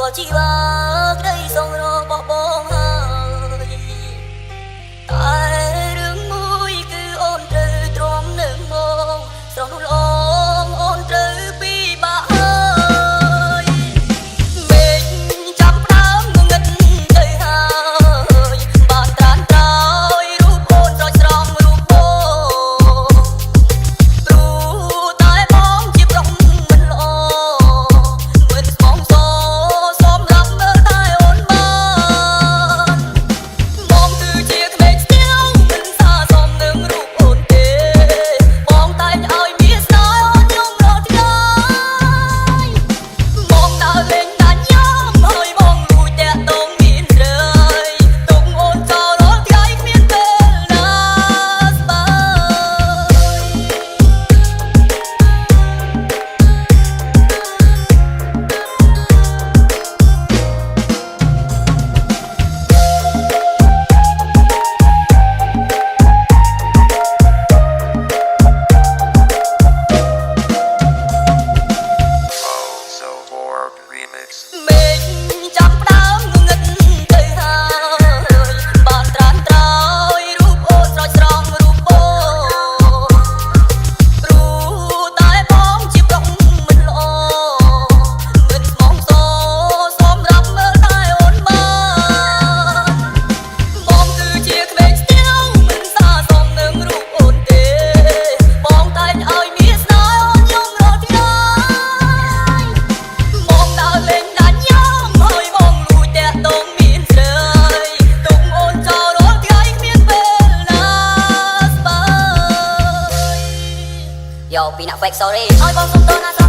ក៏ជីវ៉ាក្តីសងរបស់បងហើយតែរឿងមួយគឺអូនត្រូវទ្រាំនឹងមកស្រស់នោះល្អអូនត្រូវពីបាក់ហើយមេឃចាប់ផ្ដើមងងឹតទៅហើយបានត្រានត្រោយរូបអូនស្រោចស្រង់រូបបងព្រោះតែបងជាប្រុសមិនល្អមិនស្មងសសម្រាប់មើលតែអូនបានបងគឺជាក្មេងស្ទៀវមិនសាសមនឹងរូបអូនទេបងតែងឲ្យមានស្នេហ៍អូនយំរត់ថ្ងៃបងដើរលេងដាច់យ៉ាមហើយបងលួចតាក់ទងមានរឿយទុកអូនចោលរាល់ថ្ងៃគ្មានពេលណាស្បើមេឃចាប់ផ្ដើមងងឹតទៅហើយបានត្រានត្រោយរូបអូនស្រោចស្រង់រូបបងព្រោះតែបងជាប្រុសមិនល្អមិនស្មងសសម្រាប់មើលតែអូនបានបងគឺជាក្មេងស្ទៀវមិនសាសមនឹងរូបអូនទេបងតែងឲ្យមានស្នេហ៍អូនយំរាល់ថ្ងៃបងដើរលេងដាច់យ៉ាមហើយបងលួចតាក់ទងមានរឿយទុកអូនចោលរាល់ថ្ងៃគ្មានពេលណាស្បើយយកពីអ្នក fake sorry ឲ្យបងសុំទោសណា